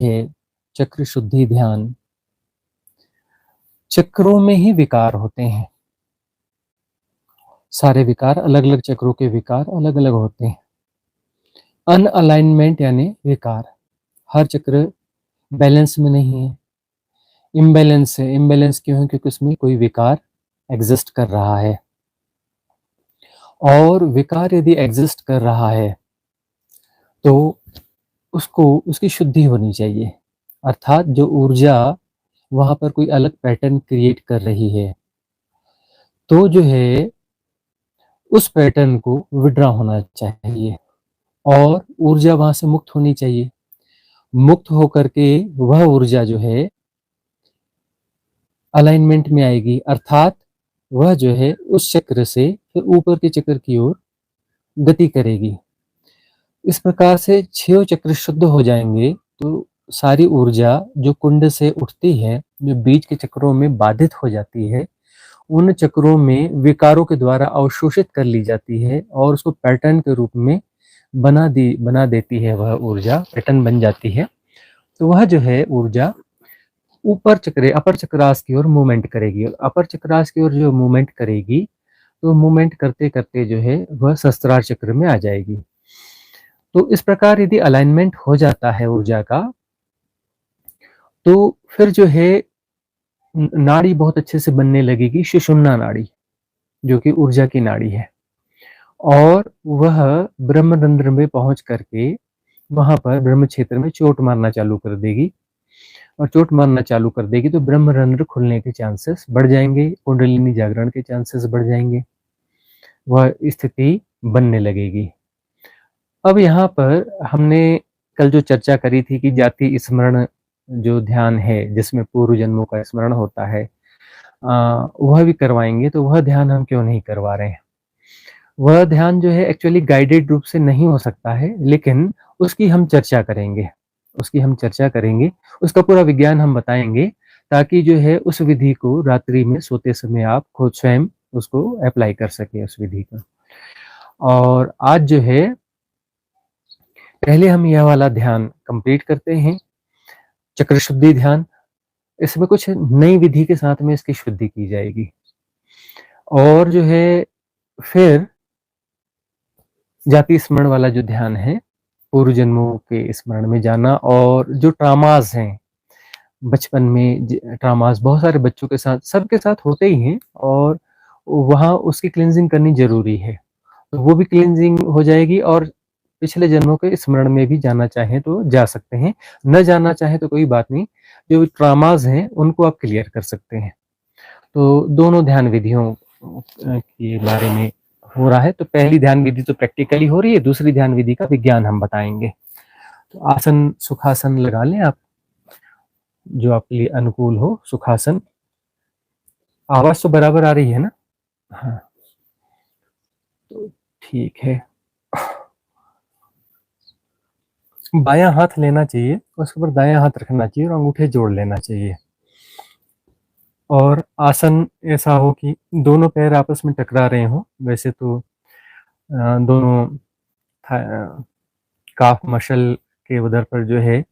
है चक्र शुद्धि ध्यान। चक्रों में ही विकार होते हैं। सारे विकार अलग-अलग चक्रों के विकार अलग-अलग होते हैं। अनअलाइनमेंट यानी विकार। हर चक्र बैलेंस में नहीं है, इम्बैलेंस है। इम्बैलेंस क्यों है? क्योंकि उसमें कोई विकार एग्जिस्ट कर रहा है। और विकार यदि एग्जिस्ट कर रहा है तो उसको उसकी शुद्धि होनी चाहिए। अर्थात जो ऊर्जा वहाँ पर कोई अलग पैटर्न क्रिएट कर रही है, तो जो है उस पैटर्न को विड्रॉ होना चाहिए और ऊर्जा वहाँ से मुक्त होनी चाहिए। मुक्त होकर के वह ऊर्जा जो है अलाइनमेंट में आएगी, अर्थात वह जो है उस चक्र से फिर ऊपर के चक्र की ओर गति करेगी। इस प्रकार से 6 चक्र शुद्ध हो जाएंगे तो सारी ऊर्जा जो कुंड से उठती है, जो बीच के चक्रों में बाधित हो जाती है, उन चक्रों में विकारों के द्वारा अवशोषित कर ली जाती है और उसको पैटर्न के रूप में बना देती है। वह ऊर्जा पैटर्न बन जाती है। तो वह जो है ऊर्जा ऊपर चक्र अपर चक्रास की ओर मूवमेंट करेगी और अपर चक्रास की ओर जो मूवमेंट करेगी, तो मूवमेंट करते-करते जो है वह सहस्त्रार चक्र में आ जाएगी। तो इस प्रकार यदि अलाइनमेंट हो जाता है ऊर्जा का, तो फिर जो है नाड़ी बहुत अच्छे से बनने लगेगी, सुषुम्ना नाड़ी, जो कि ऊर्जा की नाड़ी है। और वह ब्रह्मरंध्र में पहुंच करके वहां पर ब्रह्म क्षेत्र में चोट मारना चालू कर देगी और चोट मारना चालू कर देगी तो ब्रह्मरंध्र खुलने के चांसेस बढ़ जाएंगे, कुंडलिनी जागरण के चांसेस बढ़ जाएंगे, वह स्थिति बनने लगेगी। अब यहाँ पर हमने कल जो चर्चा करी थी कि जाति स्मरण जो ध्यान है जिसमें पूर्व जन्मों का स्मरण होता है, वह भी करवाएंगे। तो वह ध्यान हम क्यों नहीं करवा रहे हैं? वह ध्यान जो है एक्चुअली गाइडेड रूप से नहीं हो सकता है, लेकिन उसकी हम चर्चा करेंगे। उसका पूरा विज्ञान हम बताएंगे ताकि जो है उस विधि को रात्रि में सोते समय आप खुद स्वयं उसको अप्लाई कर सके उस विधि को। और आज जो है पहले हम यह वाला ध्यान कंप्लीट करते हैं, चक्र शुद्धि ध्यान। इसमें कुछ नई विधि के साथ में इसकी शुद्धि की जाएगी और जो है फिर जाति स्मरण वाला जो ध्यान है, पूर्व जन्मों के स्मरण में जाना। और जो ट्रामास हैं बचपन में, ट्रामास बहुत सारे बच्चों के साथ, सबके साथ होते ही हैं और वहाँ उसकी क्लींजिंग करनी जरूरी है, तो वो भी क्लींजिंग हो जाएगी। और पिछले जन्मों के स्मरण में भी जाना चाहें तो जा सकते हैं, न जाना चाहें तो कोई बात नहीं, जो ट्रामास हैं उनको आप क्लियर कर सकते हैं। तो दोनों ध्यान विधियों के बारे में हो रहा है। तो पहली ध्यान विधि तो प्रैक्टिकली हो रही है, दूसरी ध्यान विधि का विज्ञान हम बताएंगे। तो आसन सुखासन लगा लें आप, जो आपके लिए अनुकूल हो। सुखासन। आवाज तो बराबर आ रही है ना? हाँ, तो ठीक है। बायां हाथ लेना चाहिए, उसके ऊपर दायां हाथ रखना चाहिए और अंगूठे जोड़ लेना चाहिए। और आसन ऐसा हो कि दोनों पैर आपस में टकरा रहे हों। वैसे तो दोनों काफ मसल के उधर पर जो है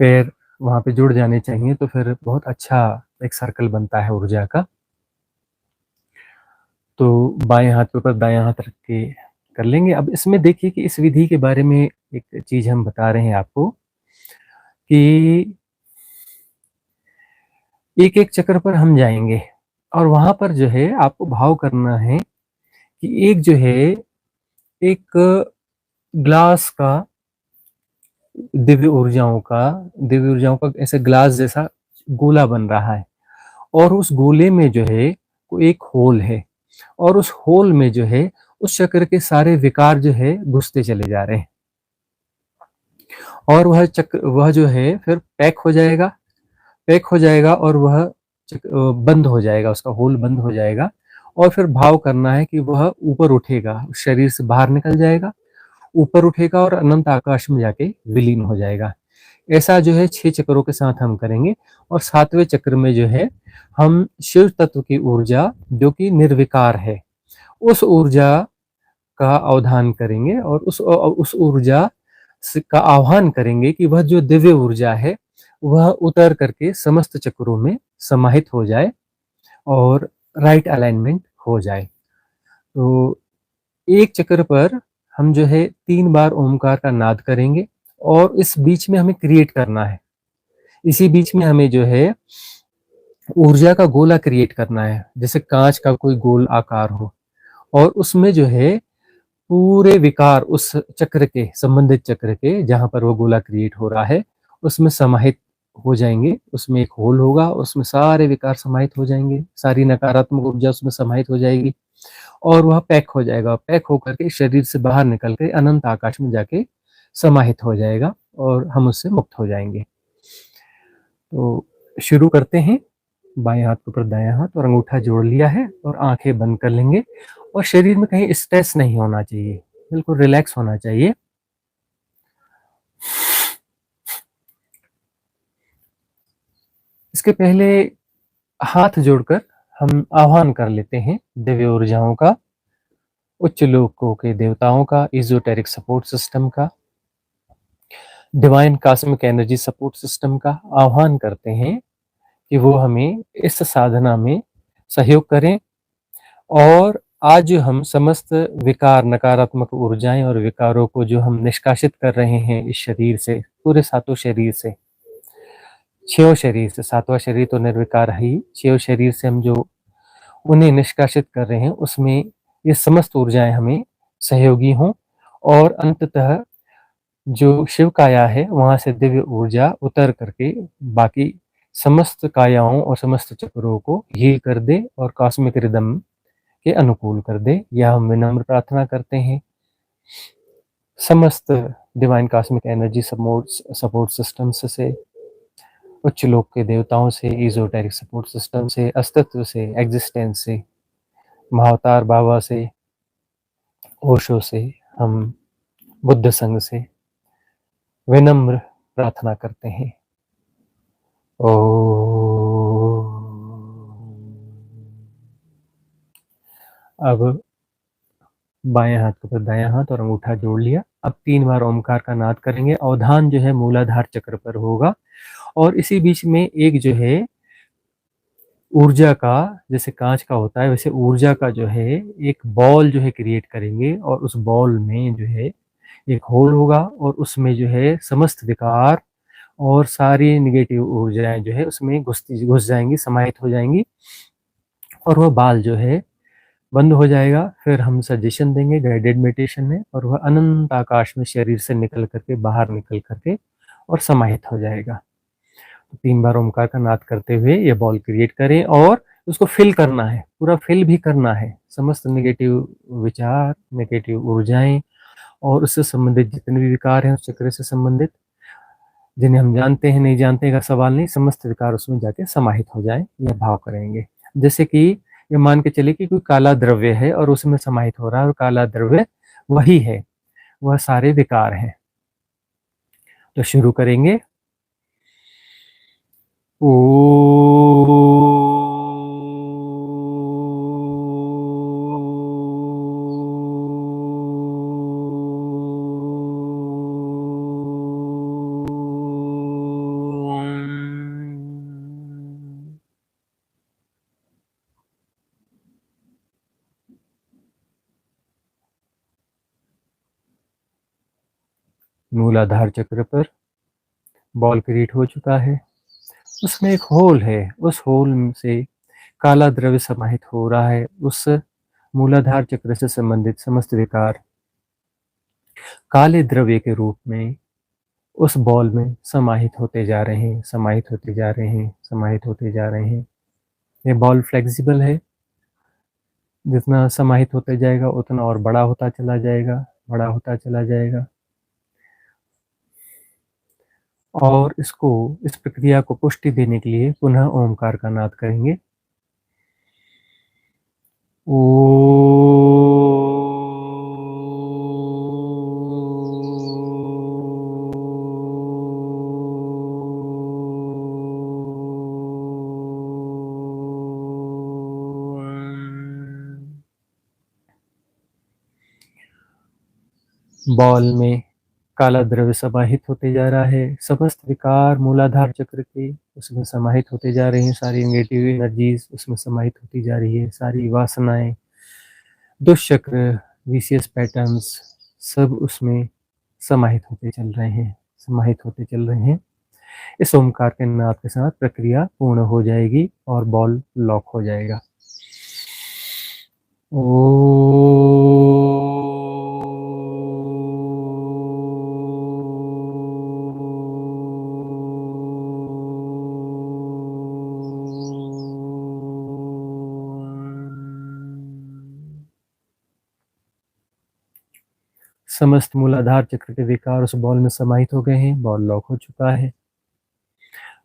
पैर वहां पे जुड़ जाने चाहिए, तो फिर बहुत अच्छा एक सर्कल बनता है ऊर्जा का। तो बाएं हाथ के ऊपर दायां हाथ रख के कर लेंगे। अब इसमें देखिए कि इस विधि के बारे में एक चीज हम बता रहे हैं आपको कि एक एक चक्र पर हम जाएंगे और वहां पर जो है आपको भाव करना है कि एक जो है एक ग्लास का दिव्य ऊर्जाओं का ऐसे ग्लास जैसा गोला बन रहा है और उस गोले में जो है वो एक होल है और उस होल में जो है उस चक्र के सारे विकार जो है घुसते चले जा रहे हैं और वह जो है फिर पैक हो जाएगा और वह बंद हो जाएगा, उसका होल बंद हो जाएगा। और फिर भाव करना है कि वह ऊपर उठेगा, शरीर से बाहर निकल जाएगा, ऊपर उठेगा और अनंत आकाश में जाके विलीन हो जाएगा। ऐसा जो है 6 चक्रों के साथ हम करेंगे और 7वें चक्र में जो है हम शिव तत्व की ऊर्जा जो कि निर्विकार है, उस ऊर्जा का अवधान करेंगे और उस ऊर्जा का आह्वान करेंगे कि वह जो दिव्य ऊर्जा है, वह उतर करके समस्त चक्रों में समाहित हो जाए और राइट अलाइनमेंट हो जाए। तो एक चक्र पर हम जो है 3 बार ओमकार का नाद करेंगे और इस बीच में हमें क्रिएट करना है। इसी बीच में हमें जो है ऊर्जा का गोला क्रिएट करना है, जैसे काँच का कोई गोल आकार हो, और उसमें जो है पूरे विकार उस चक्र के, संबंधित चक्र के जहाँ पर वो गोला क्रिएट हो रहा है, उसमें समाहित हो जाएँगे। उसमें एक होल होगा, उसमें सारे विकार समाहित हो जाएँगे, सारी नकारात्मक ऊर्जा उसमें समाहित हो जाएगी और वह पैक हो जाएगा। पैक होकर के शरीर से बाहर निकल के अनंत आकाश में जाके समाहित हो जाएगा और हम उससे मुक्त हो जाएँगे। तो शुरू करते हैं। बाएँ हाथ के ऊपर दायाँ हाथ और अंगूठा जोड़ लिया है और आँखें बंद कर लेंगे और शरीर में कहीं स्ट्रेस नहीं होना चाहिए, बिल्कुल रिलैक्स होना चाहिए। इसके पहले हाथ जोड़कर हम आह्वान कर लेते हैं दिव्य ऊर्जाओं का, उच्च लोकों के देवताओं का, एज़ोटेरिक सपोर्ट सिस्टम का, divine cosmic energy support system का आह्वान करते हैं कि वो हमें इस साधना में सहयोग करें और आज जो हम समस्त विकार, नकारात्मक ऊर्जाएँ और विकारों को जो हम निष्कासित कर रहे हैं इस शरीर से, पूरे सातों शरीर से, 6 शरीर से, 7वाँ शरीर तो निर्विकार है ही, 6 शरीर से हम जो उन्हें निष्कासित कर रहे हैं, उसमें ये समस्त ऊर्जाएँ हमें सहयोगी हों और अंततः जो शिव काया है, वहाँ से दिव्य ऊर्जा उतर करके बाकी समस्त कायाओं और समस्त चक्रों को हील कर दे और कॉस्मिक रिदम के अनुकूल कर दे। यह हम विनम्र प्रार्थना करते हैं। समस्त divine cosmic energy support systems से, उच्च लोक के देवताओं से, एज़ोटेरिक सपोर्ट सिस्टम से, अस्तित्व से, एग्जिस्टेंस से, महाअवतार बाबा से, ओशो से, हम बुद्ध संघ से विनम्र प्रार्थना करते हैं। ओम। अब बाएं हाथ के ऊपर दायां हाथ और अंगूठा जोड़ लिया। अब 3 बार ओमकार का नाद करेंगे। अवधान जो है मूलाधार चक्र पर होगा और इसी बीच में एक जो है ऊर्जा का, जैसे कांच का होता है वैसे ऊर्जा का जो है एक बॉल जो है क्रिएट करेंगे और उस बॉल में जो है एक होल होगा और उसमें जो है समस्त विकार और सारी नेगेटिव ऊर्जाएं जो है उसमें घुस जाएंगी, समाहित हो जाएंगी और वह बाल जो है बंद हो जाएगा। फिर हम सजेशन देंगे गाइडेड मेडिटेशन में और वह अनंत आकाश में शरीर से निकल करके, बाहर निकल करके और समाहित हो जाएगा। तो 3 बार ओमकार का नाद करते हुए ये बॉल क्रिएट करें और उसको फिल करना है, पूरा फिल भी करना है। समस्त नेगेटिव विचार, नेगेटिव ऊर्जाएं और उससे संबंधित जितने भी विकार हैं, उस चक्र से संबंधित, जिन्हें हम जानते हैं नहीं जानते का सवाल नहीं, समस्त विकार उसमें जाके समाहित हो जाए, यह भाव करेंगे। जैसे कि ये मान के चलिए कि कोई काला द्रव्य है और उसमें समाहित हो रहा है और काला द्रव्य वही है, वह सारे विकार हैं। तो शुरू करेंगे। ओ मूलाधार चक्र पर बॉल क्रिएट हो चुका है, उसमें एक होल है, उस होल से काला द्रव्य समाहित हो रहा है। उस मूलाधार चक्र से संबंधित समस्त विकार काले द्रव्य के रूप में उस बॉल में समाहित होते जा रहे हैं, समाहित होते जा रहे हैं, समाहित होते जा रहे हैं। ये बॉल फ्लेक्सिबल है, जितना समाहित होते जाएगा उतना और बड़ा होता चला जाएगा, बड़ा होता चला जाएगा। और इसको, इस प्रक्रिया को पुष्टि देने के लिए पुनः ओमकार का नाद करेंगे। बॉल में काला द्रव्य समाहित होते जा रहा है, समस्त विकार मूलाधार चक्र के उसमें समाहित होते जा रहे हैं, सारी नेगेटिव एनर्जीज उसमें समाहित होती जा रही है, सारी वासनाएं, दुष्चक्र, विशियस पैटर्न्स सब उसमें समाहित होते चल रहे हैं, समाहित होते चल रहे हैं। इस ओमकार के नाद के साथ प्रक्रिया पूर्ण हो जाएगी और बॉल लॉक हो जाएगा। समस्त मूलाधार चक्र के विकार उस बॉल में समाहित हो गए हैं, बॉल लॉक हो चुका है।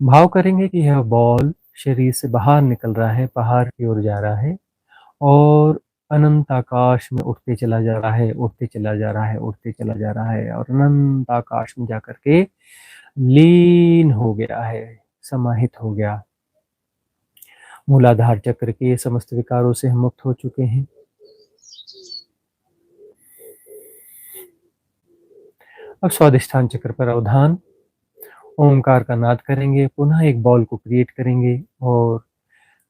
भाव करेंगे कि यह बॉल शरीर से बाहर निकल रहा है, पहाड़ की ओर जा रहा है और अनंत आकाश में उठते चला जा रहा है, उठते चला जा रहा है, उठते चला जा रहा है और अनंत आकाश में जाकर के लीन हो गया है, समाहित हो गया। मूलाधार चक्र के समस्त विकारों से हम मुक्त हो चुके हैं। अब स्वादिष्ठान चक्र पर अवधान, ओमकार का नाद करेंगे, पुनः एक बॉल को क्रिएट करेंगे और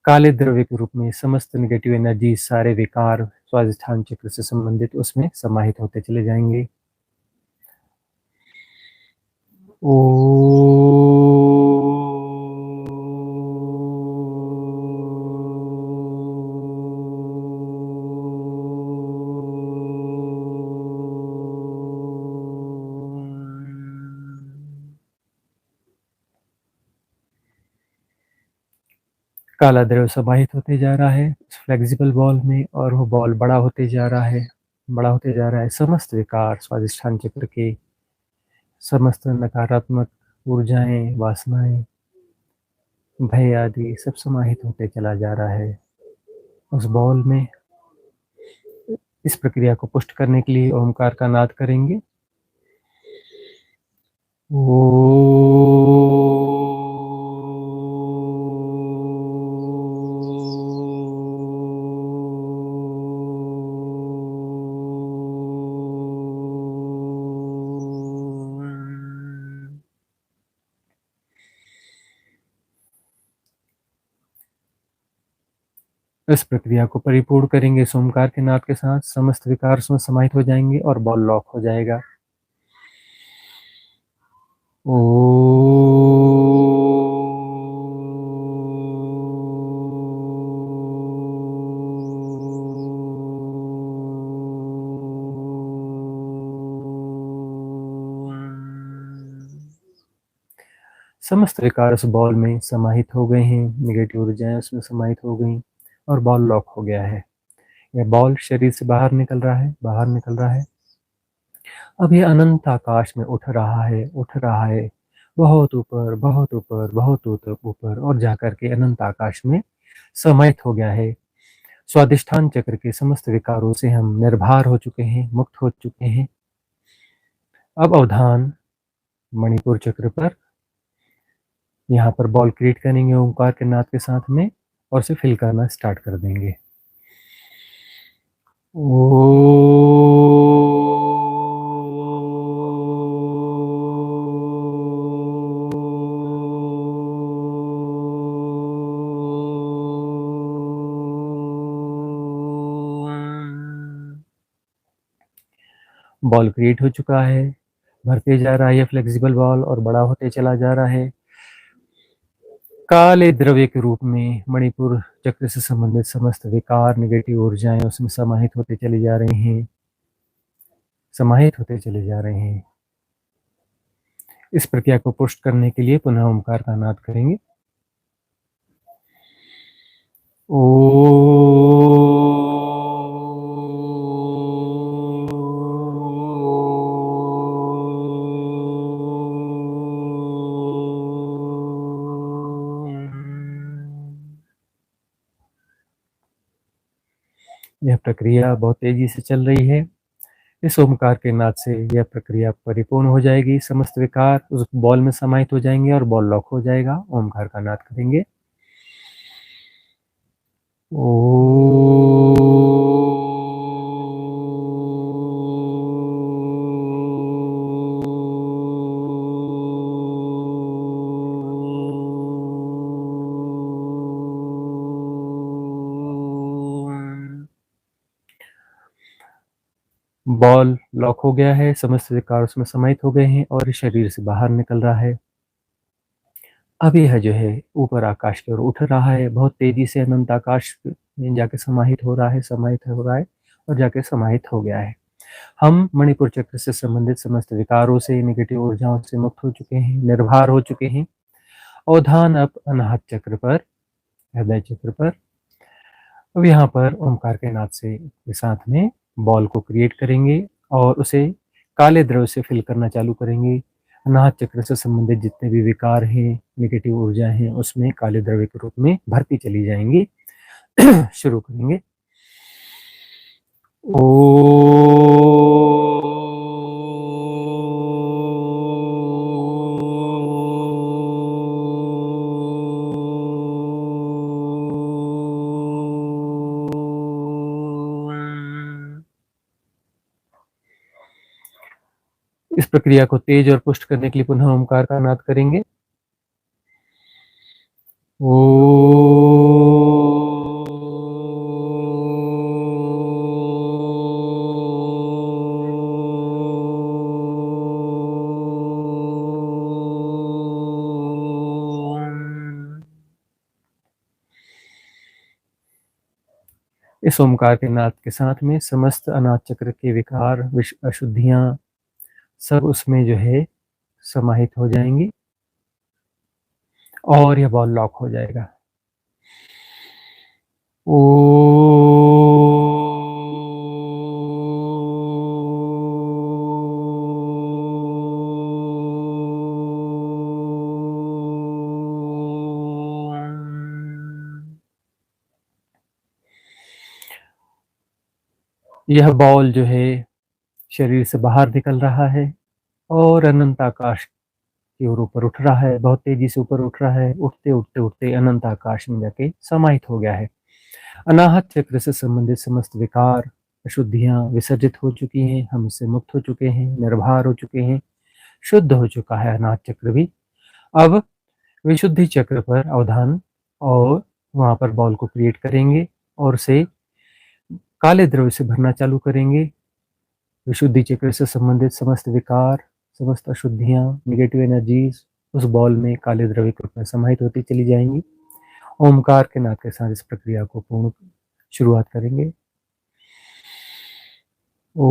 काले द्रव्य के रूप में समस्त नेगेटिव एनर्जी, सारे विकार स्वादिष्ठान चक्र से संबंधित उसमें समाहित होते चले जाएंगे। काला द्रव्य समाहित होते जा रहा है इस फ्लेक्सिबल बॉल में और वो बॉल बड़ा होते जा रहा है, बड़ा होते जा रहा है। समस्त विकार स्वादिष्ठान चक्र के समस्त नकारात्मक ऊर्जाएं, वासनाएं, भय आदि सब समाहित होते चला जा रहा है उस बॉल में। इस प्रक्रिया को पुष्ट करने के लिए ओमकार का नाद करेंगे। इस प्रक्रिया को परिपूर्ण करेंगे इस ओमकार के नाद के साथ, समस्त विकार उसमें समाहित हो जाएंगे और बॉल लॉक हो जाएगा। समस्त विकार उस बॉल में समाहित हो गए हैं, नेगेटिव ऊर्जाएं उसमें समाहित हो गई और बॉल लॉक हो गया है। यह बॉल शरीर से बाहर निकल रहा है, बाहर निकल रहा है। अब ये अनंत आकाश में उठ रहा है, उठ रहा है, बहुत ऊपर, बहुत ऊपर, बहुत ऊपर और जाकर के अनंत आकाश में समाहित हो गया है। स्वादिष्ठान चक्र के समस्त विकारों से हम निर्भर हो चुके हैं, मुक्त हो चुके हैं। अब अवधान मणिपुर चक्र पर, यहाँ पर बॉल क्रिएट करेंगे ओंकार के नाद के साथ में और उसे फिल करना स्टार्ट कर देंगे। बॉल क्रिएट हो चुका है, भरते जा रहा है ये फ्लेक्सिबल बॉल और बड़ा होते चला जा रहा है। काले द्रव्य के रूप में मणिपुर चक्र से संबंधित समस्त विकार, नेगेटिव ऊर्जाएं उसमें समाहित होते चले जा रहे हैं, समाहित होते चले जा रहे हैं। इस प्रक्रिया को पुष्ट करने के लिए पुनः ओमकार का नाद करेंगे। यह प्रक्रिया बहुत तेजी से चल रही है। इस ओमकार के नाद से यह प्रक्रिया परिपूर्ण हो जाएगी, समस्त विकार उस बॉल में समाहित हो जाएंगे और बॉल लॉक हो जाएगा। ओमकार का नाद करेंगे। बॉल लॉक हो गया है, समस्त विकार उसमें समाहित हो गए हैं और शरीर से बाहर निकल रहा है। अब यह जो है ऊपर आकाश की ओर उठ रहा है, बहुत तेज़ी से अनंत आकाश में जाके समाहित हो रहा है और जाके समाहित हो गया है। हम मणिपुर चक्र से संबंधित समस्त विकारों से, नेगेटिव ऊर्जाओं से मुक्त हो चुके हैं, निर्भर हो चुके हैं और ध्यान अब अनाहत चक्र पर, हृदय चक्र पर। अब यहाँ पर ओमकार के नाद से के साथ में बॉल को क्रिएट करेंगे और उसे काले द्रव्य से फिल करना चालू करेंगे। अनाहत चक्र से संबंधित जितने भी विकार हैं, नेगेटिव ऊर्जा हैं, उसमें काले द्रव्य के रूप में भरती चली जाएंगी। शुरू करेंगे। इस प्रक्रिया को तेज और पुष्ट करने के लिए पुनः ओमकार का नाद करेंगे। इस ओमकार के नाद के साथ में समस्त अनाहत चक्र के विकार, अशुद्धियां सब उसमें जो है समाहित हो जाएंगी और यह बॉल लॉक हो जाएगा। यह बॉल जो है शरीर से बाहर निकल रहा है और अनंत आकाश की ओर ऊपर उठ रहा है, बहुत तेजी से ऊपर उठ रहा है। उठते उठते उठते अनंत आकाश में जाके समाहित हो गया है। अनाहत चक्र से संबंधित समस्त विकार, अशुद्धियां विसर्जित हो चुकी हैं, हम इससे मुक्त हो चुके हैं, निर्भर हो चुके हैं, शुद्ध हो चुका है अनाहत चक्र भी। अब विशुद्धि चक्र पर अवधान और वहां पर बॉल को क्रिएट करेंगे और उसे काले द्रव्य से भरना चालू करेंगे। विशुद्धि चक्र से संबंधित समस्त विकार, समस्त अशुद्धियां, नेगेटिव एनर्जीज उस बॉल में काले द्रव्य के रूप में समाहित होती चली जाएंगी। ओमकार के नाद के साथ इस प्रक्रिया को पूर्ण शुरुआत करेंगे। ओ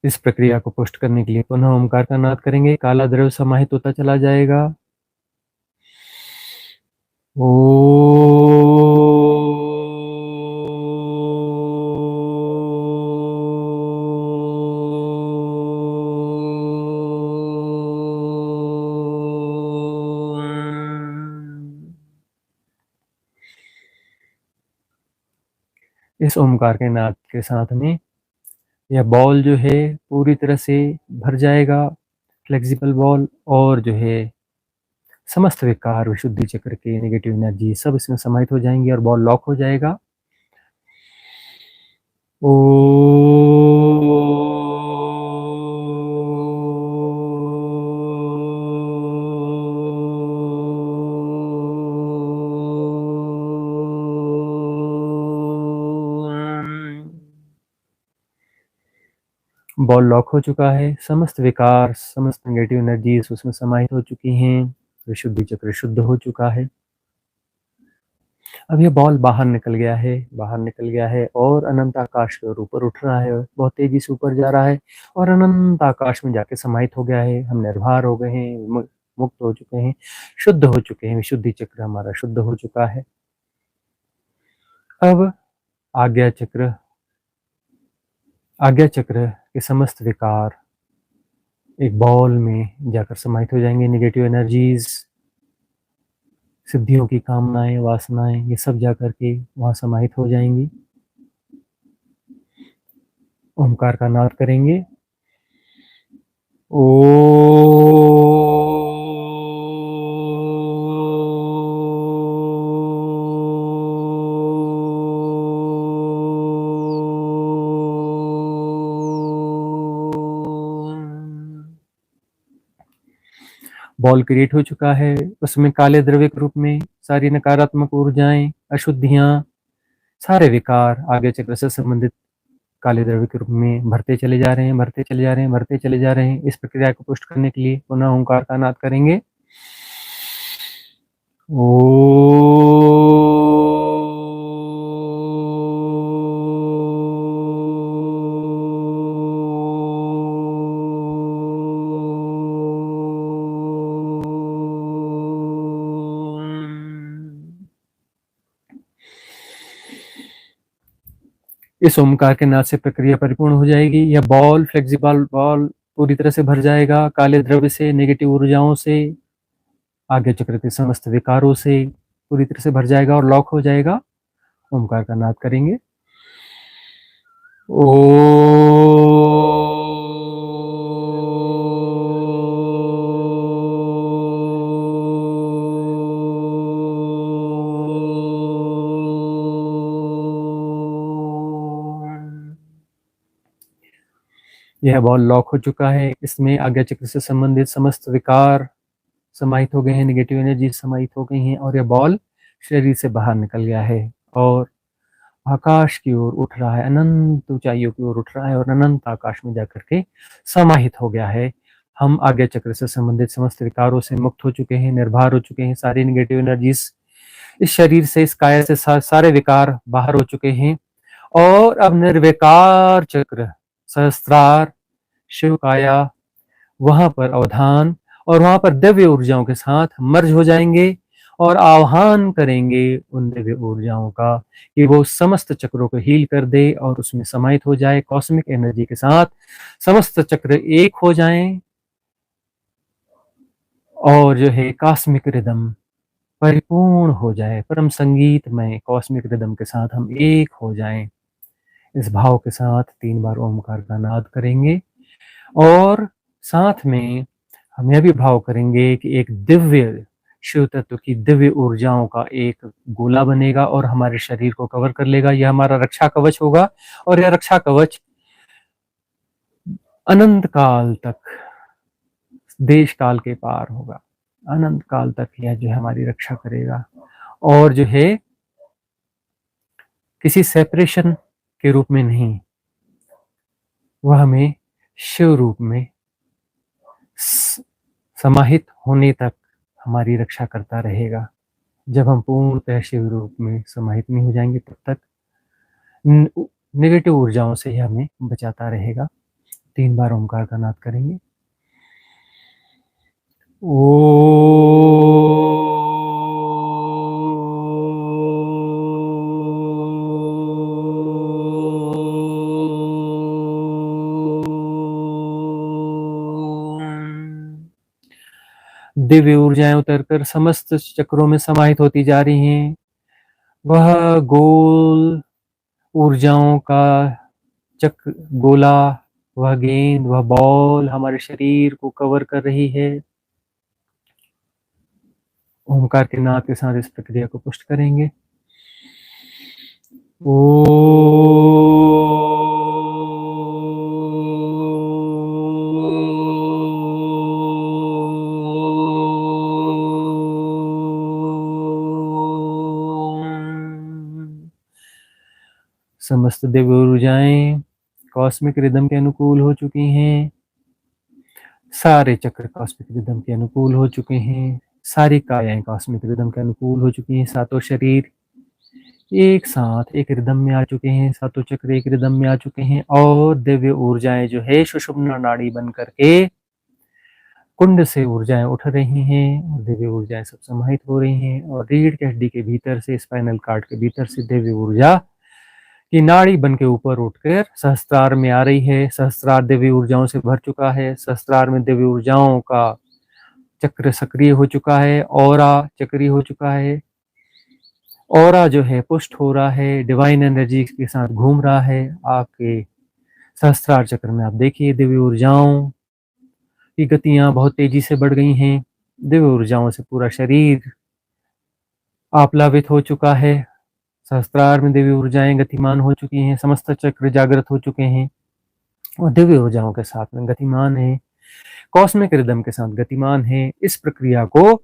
इस प्रक्रिया को पुष्ट करने के लिए पुनः ओमकार का नाद करेंगे। काला द्रव्य समाहित होता चला जाएगा। ओ इस ओमकार के नाद के साथ में यह बॉल जो है पूरी तरह से भर जाएगा, फ्लेक्सिबल बॉल, और जो है समस्त विकार, विशुद्धि चक्र के नेगेटिव एनर्जी सब इसमें समाहित हो जाएंगी और बॉल लॉक हो जाएगा। ओ बॉल लॉक हो चुका है, समस्त विकार, समस्त नेगेटिव एनर्जीज उसमें समाहित हो चुकी हैं, विशुद्धि चक्र शुद्ध हो चुका है। अब ये बॉल बाहर निकल गया है और अनंत आकाश के ऊपर उठ रहा है, बहुत तेजी से ऊपर जा रहा है और अनंत आकाश में जाके समाहित हो गया है। हम निर्भर हो गए हैं, मुक्त हो चुके हैं, शुद्ध हो चुके हैं, विशुद्धि चक्र हमारा शुद्ध हो चुका है। अब आज्ञा चक्र के समस्त विकार एक बॉल में जाकर समाहित हो जाएंगे। नेगेटिव एनर्जीज, सिद्धियों की कामनाएं, वासनाएं, ये सब जाकर के वहां समाहित हो जाएंगी। ओमकार का नाद करेंगे। ओ बॉल क्रिएट हो चुका है, उसमें काले द्रव्य के रूप में सारी नकारात्मक ऊर्जाएँ, अशुद्धियाँ, सारे विकार आज्ञा चक्र से संबंधित काले द्रव्य के रूप में भरते चले जा रहे हैं, भरते चले जा रहे हैं, भरते चले जा रहे हैं। इस प्रक्रिया को पुष्ट करने के लिए पुनः ओंकार का नाद करेंगे। इस ओमकार के नाद से प्रक्रिया परिपूर्ण हो जाएगी। यह बॉल फ्लेक्सिबल बॉल पूरी तरह से भर जाएगा काले द्रव्य से, नेगेटिव ऊर्जाओं से, आज्ञा चक्र के समस्त विकारों से पूरी तरह से भर जाएगा और लॉक हो जाएगा। ओमकार का नाद करेंगे। यह बॉल लॉक हो चुका है। इसमें आज्ञा चक्र से संबंधित समस्त विकार समाहित हो गए हैं, नेगेटिव एनर्जी समाहित हो गई हैं और यह बॉल शरीर से बाहर निकल गया है और आकाश की ओर उठ रहा है, अनंत ऊंचाइयों की ओर उठ रहा है और अनंत आकाश में जाकर के समाहित हो गया है। हम आज्ञा चक्र से संबंधित समस्त विकारों से मुक्त हो चुके हैं, निर्भर हो चुके हैं। सारी नेगेटिव एनर्जीज इस शरीर से, इस काया से सारे विकार बाहर हो चुके हैं और अब निर्विकार चक्र, सहस्त्रार, शिव काया, वहां पर अवधान और वहां पर दिव्य ऊर्जाओं के साथ मर्ज हो जाएंगे और आह्वान करेंगे उन दिव्य ऊर्जाओं का कि वो समस्त चक्रों को हील कर दे और उसमें समाहित हो जाए कॉस्मिक एनर्जी के साथ। समस्त चक्र एक हो जाएं और जो है कॉस्मिक रिदम परिपूर्ण हो जाए, परम संगीतमय कॉस्मिक रिदम के साथ हम एक हो जाएं। इस भाव के साथ 3 बार ओमकार का नाद करेंगे और साथ में हम यह भी भाव करेंगे कि एक दिव्य शिव तत्व की दिव्य ऊर्जाओं का एक गोला बनेगा और हमारे शरीर को कवर कर लेगा। यह हमारा रक्षा कवच होगा और यह रक्षा कवच अनंत काल तक, देश काल के पार होगा, अनंत काल तक यह जो है हमारी रक्षा करेगा और जो है किसी सेपरेशन के रूप में नहीं, वह हमें शिव रूप में समाहित होने तक हमारी रक्षा करता रहेगा। जब हम पूर्णतः शिव रूप में समाहित नहीं हो जाएंगे तब तक नेगेटिव ऊर्जाओं से ही हमें बचाता रहेगा। 3 बार ओमकार का नाद करेंगे। दिव्य ऊर्जाएं उतरकर समस्त चक्रों में समाहित होती जा रही हैं। वह गोल ऊर्जाओं का चक्र, गोला, वह गेंद, वह बॉल हमारे शरीर को कवर कर रही है। ओमकार के नाद के साथ इस प्रक्रिया को पुष्ट करेंगे। समस्त दिव्य ऊर्जाएं कॉस्मिक रिदम के अनुकूल हो चुकी हैं। सारे चक्र कॉस्मिक रिदम के अनुकूल हो चुके हैं। सारी कायाएं कॉस्मिक रिदम के अनुकूल हो चुकी हैं। सातों शरीर एक साथ एक रिदम में आ चुके हैं। सातों चक्र एक रिदम में आ चुके हैं और दिव्य ऊर्जाएं जो है सुषुम्ना नाड़ी बन करके कुंड से ऊर्जाएं उठ रही हैं और दिव्य ऊर्जाएं सब समाहित हो रही हैं और रीढ़ की हड्डी के भीतर से, स्पाइनल कार्ड के भीतर से दिव्य ऊर्जा की नाड़ी बन के ऊपर उठकर सहस्त्रार में आ रही है। सहस्त्रार दिव्य ऊर्जाओं से भर चुका है। सहस्त्रार में दिव्य ऊर्जाओं का चक्र सक्रिय हो चुका है, ऑरा सक्रिय हो चुका है। ऑरा जो है पुष्ट हो रहा है, डिवाइन एनर्जी के साथ घूम रहा है। आपके सहस्त्रार चक्र में आप देखिए दिव्य ऊर्जाओं की गतियां बहुत तेजी से बढ़ गई हैं। दिव्य ऊर्जाओं से पूरा शरीर आप्लावित हो चुका है। सहस्त्रार में दिव्य ऊर्जाएं गतिमान हो चुकी हैं। समस्त चक्र जागृत हो चुके हैं और दिव्य ऊर्जाओं के साथ में गतिमान है। कॉस्मिक रिदम के साथ गतिमान है। इस प्रक्रिया को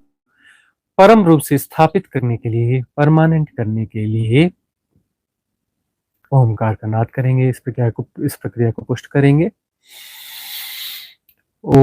परम रूप से स्थापित करने के लिए, परमानेंट करने के लिए ओमकार का नाद करेंगे। इस प्रक्रिया को पुष्ट करेंगे। ओ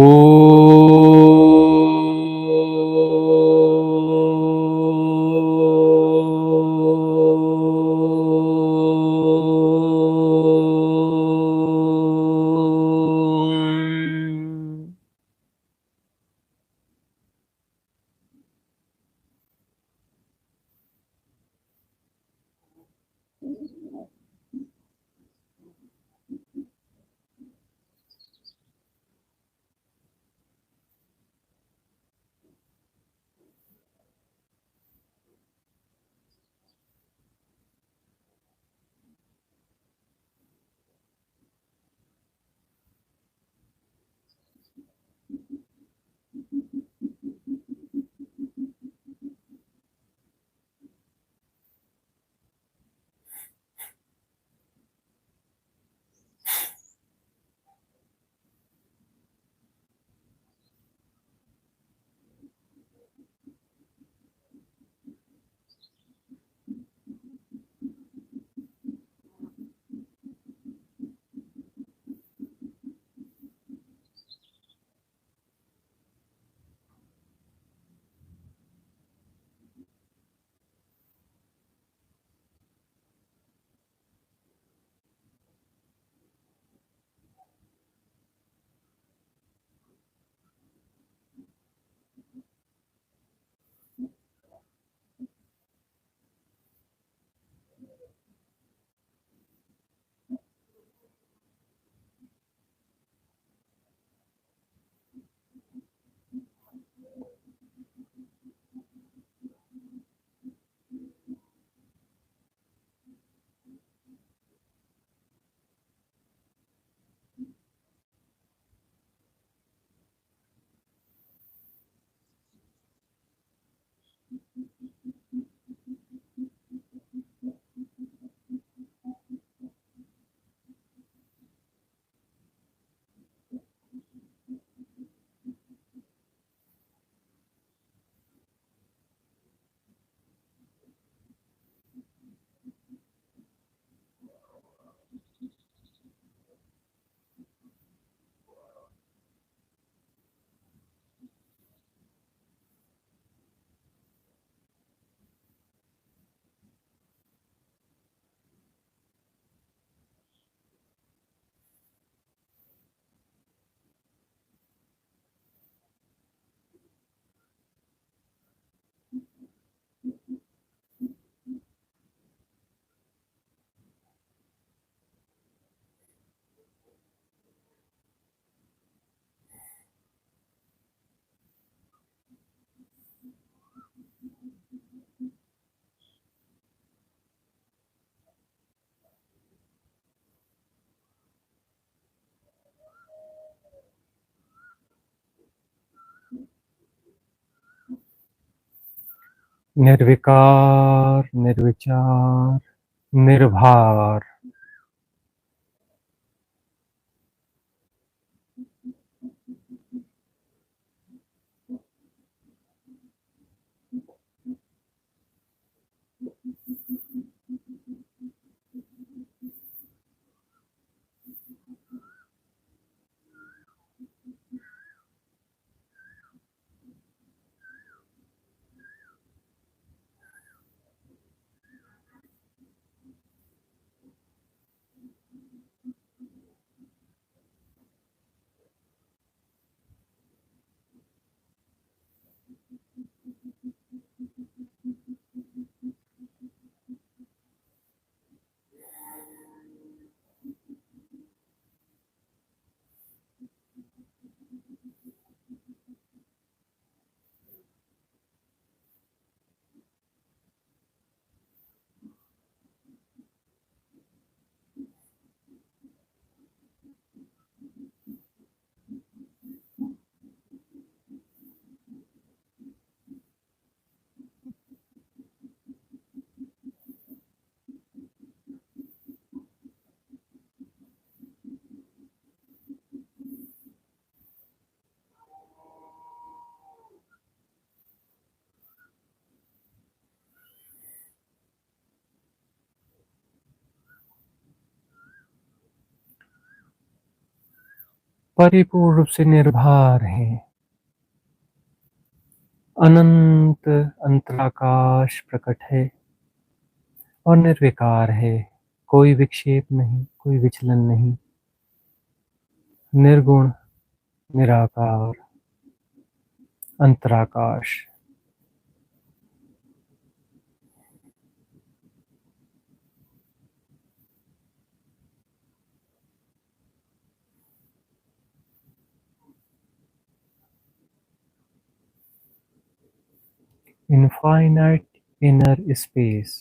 निर्विकार, निर्विचार, निर्भार। परिपूर्ण रूप से निर्भर है। अनंत अंतराकाश प्रकट है और निर्विकार है। कोई विक्षेप नहीं, कोई विचलन नहीं। निर्गुण, निराकार, अंतराकाश। Infinite inner space.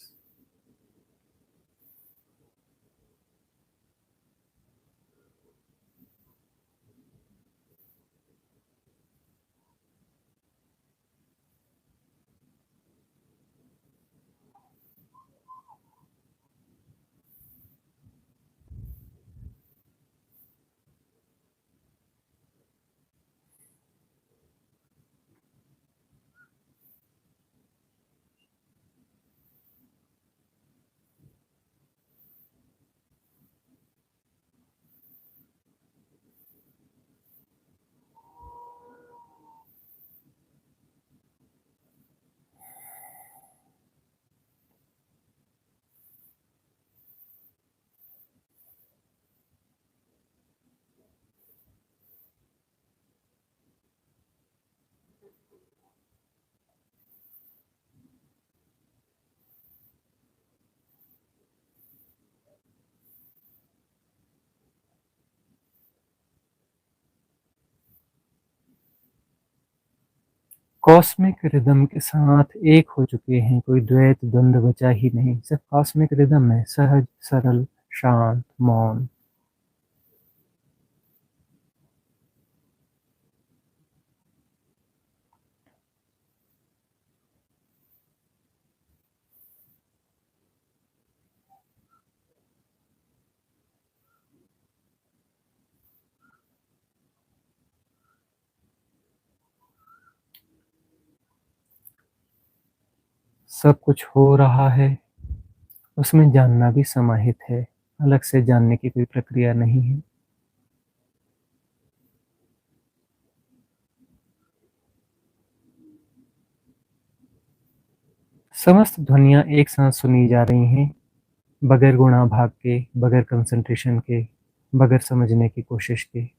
Cosmic rhythm के साथ एक हो चुके हैं, कोई द्वैत द्वंद्व बचा ही नहीं, सिर्फ कॉस्मिक रिदम है, सहज, सरल, शांत, मौन। सब कुछ हो रहा है, उसमें जानना भी समाहित है, अलग से जानने की कोई प्रक्रिया नहीं है। समस्त ध्वनियाँ एक साथ सुनी जा रही हैं, बगैर गुणा भाग के, बगैर कंसंट्रेशन के, बगैर समझने की कोशिश के।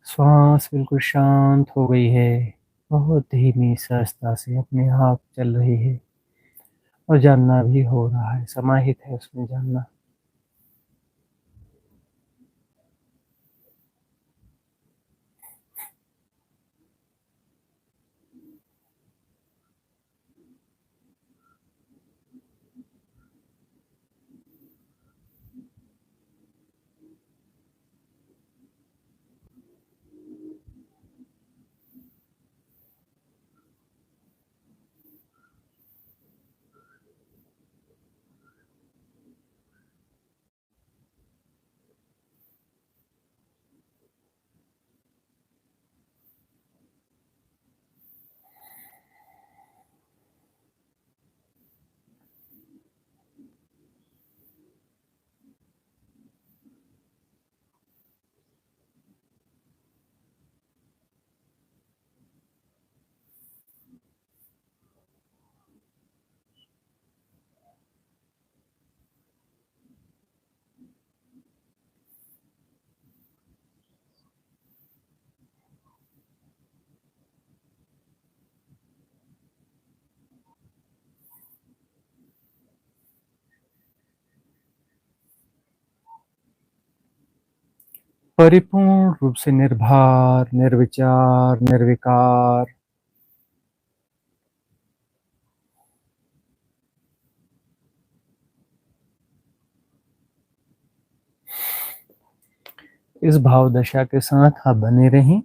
श्वास बिल्कुल शांत हो गई है, बहुत धीमी सहजता से अपने आप चल रही है और जानना भी हो रहा है, समाहित है उसमें जानना। परिपूर्ण रूप से निर्भर, निर्विचार, निर्विकार। इस भाव दशा के साथ आप बने रहें।